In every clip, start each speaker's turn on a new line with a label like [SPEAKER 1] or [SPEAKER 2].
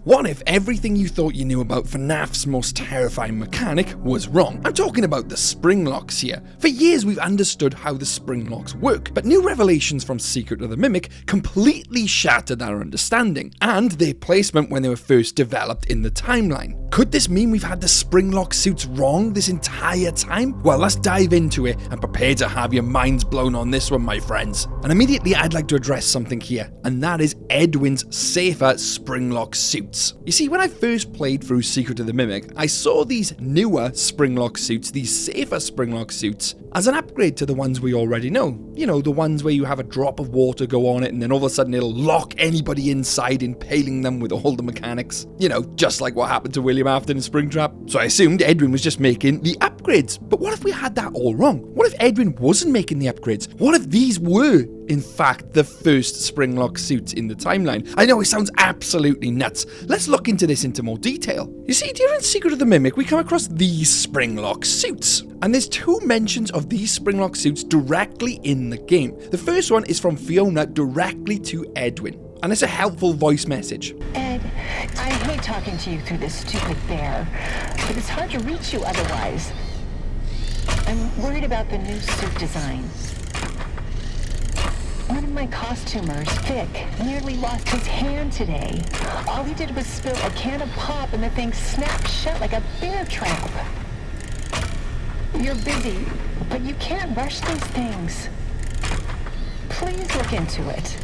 [SPEAKER 1] What if everything you thought you knew about FNAF's most terrifying mechanic was wrong? I'm talking about the Springlocks here. For years we've understood how the Springlocks work, but new revelations from Secret of the Mimic completely shattered our understanding, and their placement when they were first developed in the timeline. Could this mean we've had the Springlock suits wrong this entire time? Well, let's dive into it and prepare to have your minds blown on this one, my friends. And immediately I'd like to address something here, and that is Edwin's safer Springlock suits. You see, when I first played through Secret of the Mimic, I saw these newer Springlock suits, these safer Springlock suits, as an upgrade to the ones we already know. You know, the ones where you have a drop of water go on it and then all of a sudden it'll lock anybody inside, impaling them with all the mechanics. You know, just like what happened to William Afton in Springtrap. So I assumed Edwin was just making the upgrades. But what if we had that all wrong? What if Edwin wasn't making the upgrades? What if these were, in fact, the first Springlock suits in the timeline? I know it sounds absolutely nuts. Let's look into this into more detail. You see, during Secret of the Mimic, we come across these Springlock suits. And there's two mentions of these Springlock suits directly in the game. The first one is from Fiona directly to Edwin. And it's a helpful voice message.
[SPEAKER 2] Ed, I hate talking to you through this stupid bear, but it's hard to reach you otherwise. I'm worried about the new suit design. One of my costumers, Vic, nearly lost his hand today. All he did was spill a can of pop and the thing snapped shut like a bear trap. You're busy, but you can't rush these things. Please look into it.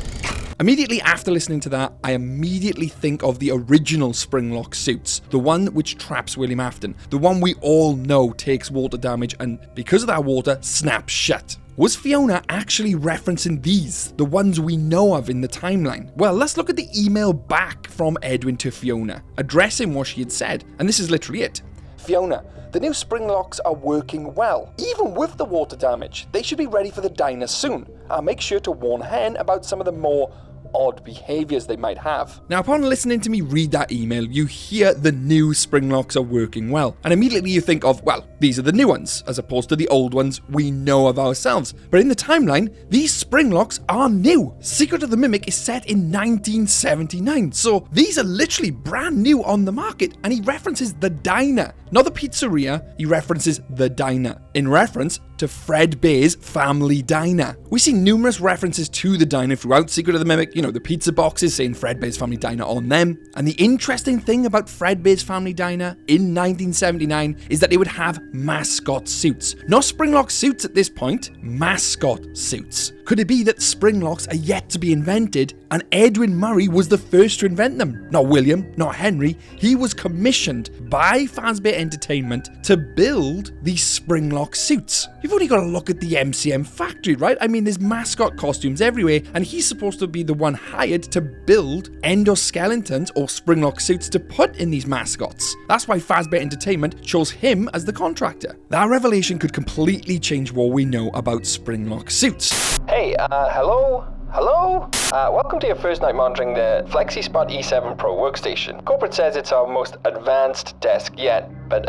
[SPEAKER 1] Immediately after listening to that, I immediately think of the original Springlock suits, the one which traps William Afton, the one we all know takes water damage and, because of that water, snaps shut. Was Fiona actually referencing these, the ones we know of in the timeline? Well, let's look at the email back from Edwin to Fiona, addressing what she had said, and this is literally it. Fiona, the new Springlocks are working well, even with the water damage. They should be ready for the diner soon. I'll make sure to warn Hen about some of the more odd behaviours they might have. Now, upon listening to me read that email, you hear the new Springlocks are working well, and immediately you think of, well, these are the new ones, as opposed to the old ones we know of ourselves. But in the timeline, these Springlocks are new. Secret of the Mimic is set in 1979, so these are literally brand new on the market, and he references the diner. Not the pizzeria, he references the diner, in reference to Fred Bear's family diner. We see numerous references to the diner throughout Secret of the Mimic, you know, the pizza boxes saying Fred Bear's family diner on them. And the interesting thing about Fred Bear's family diner in 1979 is that they would have mascot suits. Not Springlock suits at this point, mascot suits. Could it be that Springlocks are yet to be invented and Edwin Murray was the first to invent them? Not William, not Henry. He was commissioned by Fazbear Entertainment to build these Springlock suits. You've only got to look at the MCM factory, right? I mean, there's mascot costumes everywhere, and he's supposed to be the one hired to build endoskeletons or Springlock suits to put in these mascots. That's why Fazbear Entertainment chose him as the contractor. That revelation could completely change what we know about Springlock suits.
[SPEAKER 3] Hey, hello? Hello? Welcome to your first night monitoring the FlexiSpot E7 Pro workstation. Corporate says it's our most advanced desk yet, but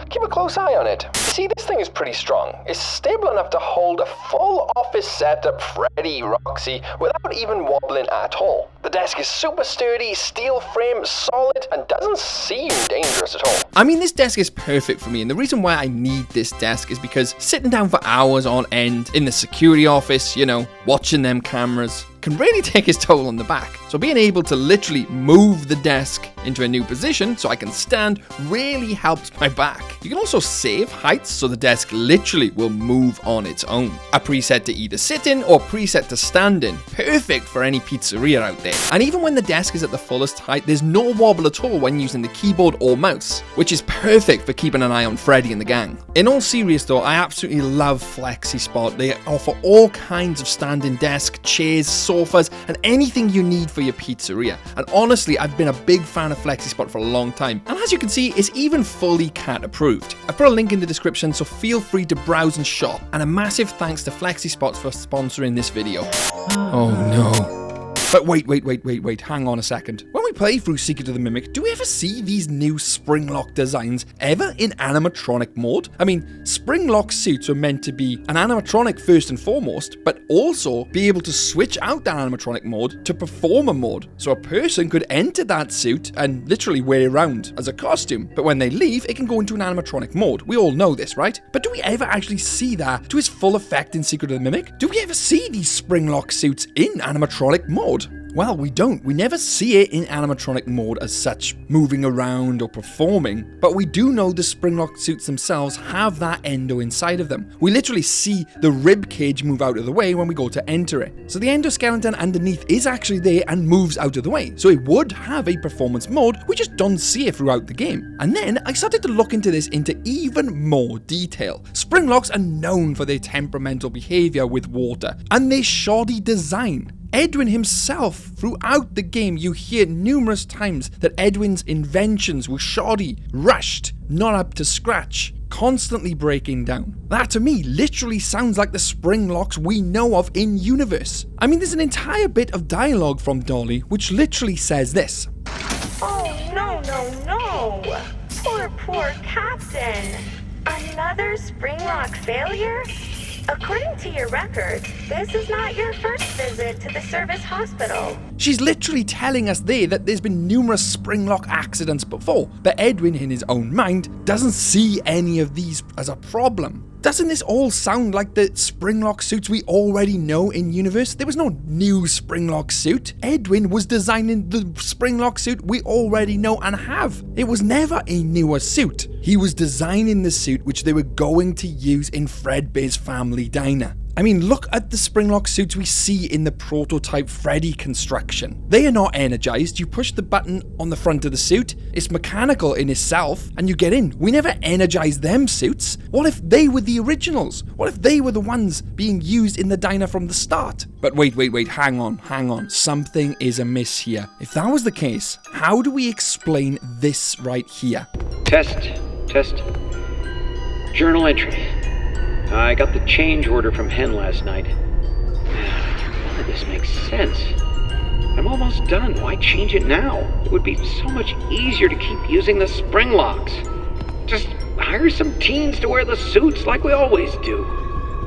[SPEAKER 3] keep a close eye on it. See, this thing is pretty strong. It's stable enough to hold a full office setup, Freddy, Roxy, without even wobbling at all. The desk is super sturdy, steel frame, solid, and doesn't seem dangerous at all.
[SPEAKER 1] I mean, this desk is perfect for me, and the reason why I need this desk is because sitting down for hours on end in the security office, you know, watching them cameras, can really take its toll on the back. So being able to literally move the desk into a new position so I can stand really helps my back. You can also save heights so the desk literally will move on its own. A preset to either sit in or preset to stand in. Perfect for any pizzeria out there. And even when the desk is at the fullest height, there's no wobble at all when using the keyboard or mouse, which is perfect for keeping an eye on Freddy and the gang. In all seriousness though, I absolutely love FlexiSpot. They offer all kinds of standing desk, chairs, sofas, and anything you need for your pizzeria. And honestly, I've been a big fan of FlexiSpot for a long time. And as you can see, it's even fully cat approved. I've put a link in the description, so feel free to browse and shop. And a massive thanks to FlexiSpot for sponsoring this video. Oh no. But wait, hang on a second. When we play through Secret of the Mimic, do we ever see these new Springlock designs ever in animatronic mode? I mean, Springlock suits were meant to be an animatronic first and foremost, but also be able to switch out that animatronic mode to performer mode. So a person could enter that suit and literally wear it around as a costume, but when they leave, it can go into an animatronic mode. We all know this, right? But do we ever actually see that to its full effect in Secret of the Mimic? Do we ever see these Springlock suits in animatronic mode? Well, we don't. We never see it in animatronic mode as such, moving around or performing, but we do know the Springlock suits themselves have that endo inside of them. We literally see the rib cage move out of the way when we go to enter it. So the endoskeleton underneath is actually there and moves out of the way. So it would have a performance mode, we just don't see it throughout the game. And then I started to look into this into even more detail. Springlocks are known for their temperamental behavior with water and their shoddy design. Edwin himself, throughout the game, you hear numerous times that Edwin's inventions were shoddy, rushed, not up to scratch, constantly breaking down. That to me literally sounds like the Springlocks we know of in universe. I mean, there's an entire bit of dialogue from Dolly which literally says this.
[SPEAKER 4] Oh, no. Poor Captain. Another Springlock failure? According to your records, this is not your first visit to the service hospital.
[SPEAKER 1] She's literally telling us there that there's been numerous Springlock accidents before, but Edwin in his own mind doesn't see any of these as a problem. Doesn't this all sound like the Springlock suits we already know in universe? There was no new Springlock suit. Edwin was designing the Springlock suit we already know and have. It was never a newer suit. He was designing the suit which they were going to use in Fredbear's family diner. I mean, look at the Springlock suits we see in the prototype Freddy construction. They are not energized. You push the button on the front of the suit, it's mechanical in itself, and you get in. We never energized them suits. What if they were the originals? What if they were the ones being used in the diner from the start? But wait, hang on. Something is amiss here. If that was the case, how do we explain this right here?
[SPEAKER 5] Test. Journal entry. I got the change order from Hen last night. None of this makes sense. I'm almost done. Why change it now? It would be so much easier to keep using the Springlocks. Just hire some teens to wear the suits like we always do.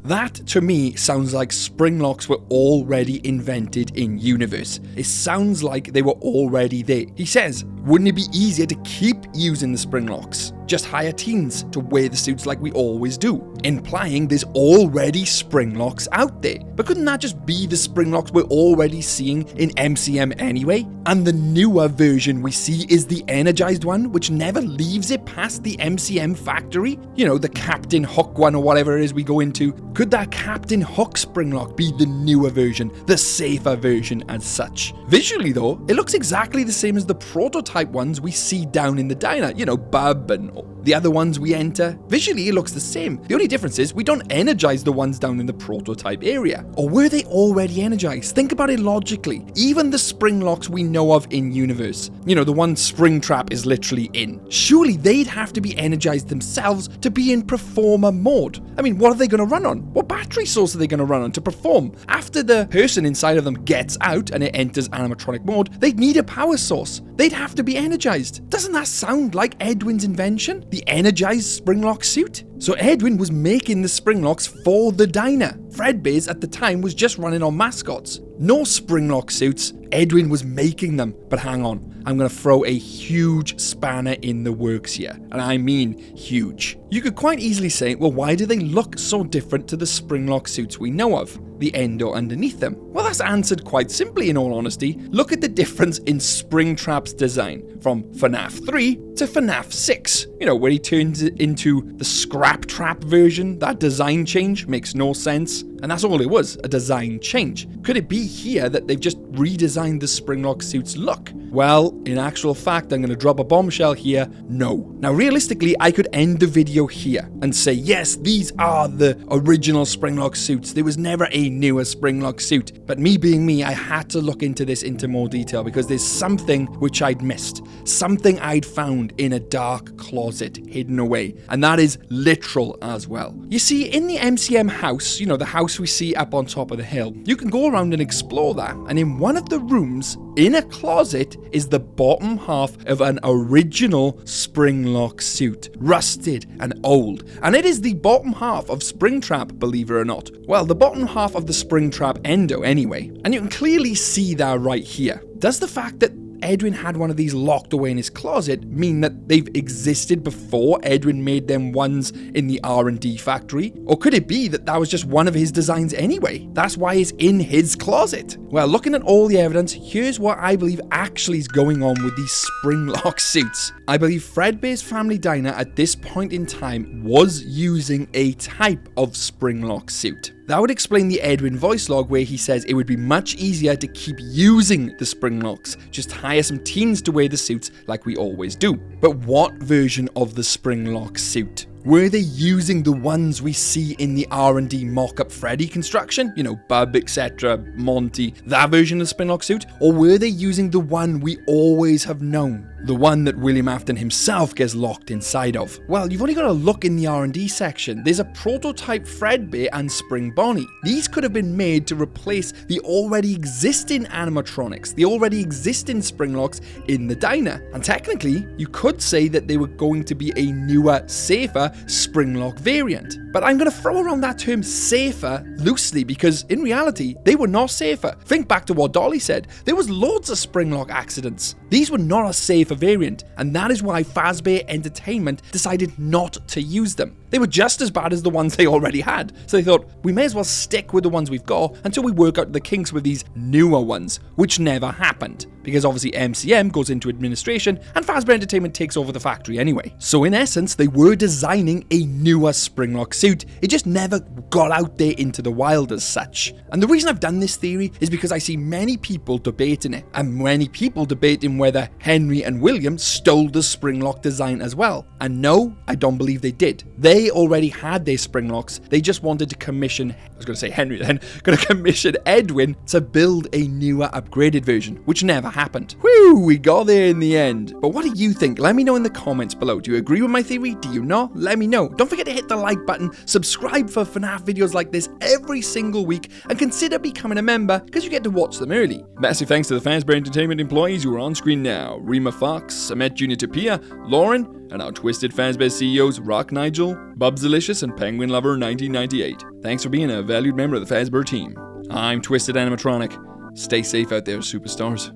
[SPEAKER 1] That, to me, sounds like Springlocks were already invented in universe. It sounds like they were already there. He says, wouldn't it be easier to keep using the Springlocks? Just hire teens to wear the suits like we always do, implying there's already Springlocks out there. But couldn't that just be the Springlocks we're already seeing in MCM anyway? And the newer version we see is the energized one, which never leaves it past the MCM factory? You know, the Captain Hook one or whatever it is we go into. Could that Captain Hook Springlock be the newer version, the safer version as such? Visually though, it looks exactly the same as the prototype ones we see down in the diner, you know, Bub and the other ones we enter. Visually it looks the same. The only difference is we don't energize the ones down in the prototype area. Or were they already energized? Think about it logically. Even the Springlocks we know of in universe, you know, the one Springtrap is literally in, surely they'd have to be energized themselves to be in performer mode. I mean, what are they going to run on? What battery source are they going to run on to perform? After the person inside of them gets out and it enters animatronic mode, they'd need a power source. They'd have to be energized. Doesn't that sound like Edwin's invention? The energized Springlock suit? So Edwin was making the Springlocks for the diner. Fredbear's at the time was just running on mascots. No Springlock suits, Edwin was making them. But hang on, I'm going to throw a huge spanner in the works here. And I mean huge. You could quite easily say, well, why do they look so different to the Springlock suits we know of? The endo underneath them? Well, that's answered quite simply in all honesty. Look at the difference in Springtrap's design from FNAF 3 to FNAF 6. You know, where he turns it into the Scrap Trap version. That design change makes no sense. And that's all it was, a design change. Could it be here that they've just redesigned the Springlock suit's look? Well, in actual fact, I'm going to drop a bombshell here. No. Now, realistically, I could end the video here and say, yes, these are the original Springlock suits. There was never a newer Springlock suit. But me being me, I had to look into this into more detail because there's something which I'd missed. something I'd found in a dark closet hidden away. And that is literal as well. You see, in the MCM house, you know, the house we see up on top of the hill, you can go around and explore that. And in one of the rooms, in a closet, is the bottom half of an original Springlock suit. Rusted and old. And it is the bottom half of Springtrap, believe it or not. Well, the bottom half of the Springtrap endo anyway. And you can clearly see that right here. Does the fact that Edwin had one of these locked away in his closet mean that they've existed before Edwin made them ones in the R&D factory? Or could it be that that was just one of his designs anyway? That's why it's in his closet. Well, looking at all the evidence, here's what I believe actually is going on with these Springlock suits. I believe Fredbear's Family Diner at this point in time was using a type of Springlock suit. That would explain the Edwin voice log where he says it would be much easier to keep using the Springlocks, just hire some teens to wear the suits like we always do. But what version of the Springlock suit? Were they using the ones we see in the R&D mock-up Freddy construction? You know, Bub, etc., Monty, that version of the Springlock suit? Or were they using the one we always have known? The one that William Afton himself gets locked inside of? Well, you've only got to look in the R&D section. There's a prototype Fredbear and Spring Bonnie. These could have been made to replace the already existing animatronics, the already existing Springlocks in the diner. And technically, you could say that they were going to be a newer, safer Springlock variant. But I'm going to throw around that term safer loosely because in reality, they were not safer. Think back to what Dolly said. There was loads of Springlock accidents. These were not a safer variant, and that is why Fazbear Entertainment decided not to use them. They were just as bad as the ones they already had, so they thought, we may as well stick with the ones we've got until we work out the kinks with these newer ones, which never happened, because obviously MCM goes into administration and Fazbear Entertainment takes over the factory anyway. So in essence, they were designing a newer Springlock suit, it just never got out there into the wild as such. And the reason I've done this theory is because I see many people debating it, and many people debating whether Henry and William stole the Springlock design as well. And no, I don't believe they did. They already had their Springlocks, they just wanted to commission, I was going to say Henry then, going to commission Edwin to build a newer upgraded version, which never happened. Whew, we got there in the end. But what do you think? Let me know in the comments below. Do you agree with my theory? Do you not? Let me know. Don't forget to hit the like button, subscribe for FNAF videos like this every single week, and consider becoming a member because you get to watch them early. Massive thanks to the Fazbear Entertainment employees who are on screen now. Rima Fox, Samet Jr. Tapia, Lauren, and our Twisted Fazbear CEOs Rock Nigel, Bubs Delicious, and Penguin Lover 1998. Thanks for being a valued member of the Fazbear team. I'm Twisted Animatronic. Stay safe out there, superstars.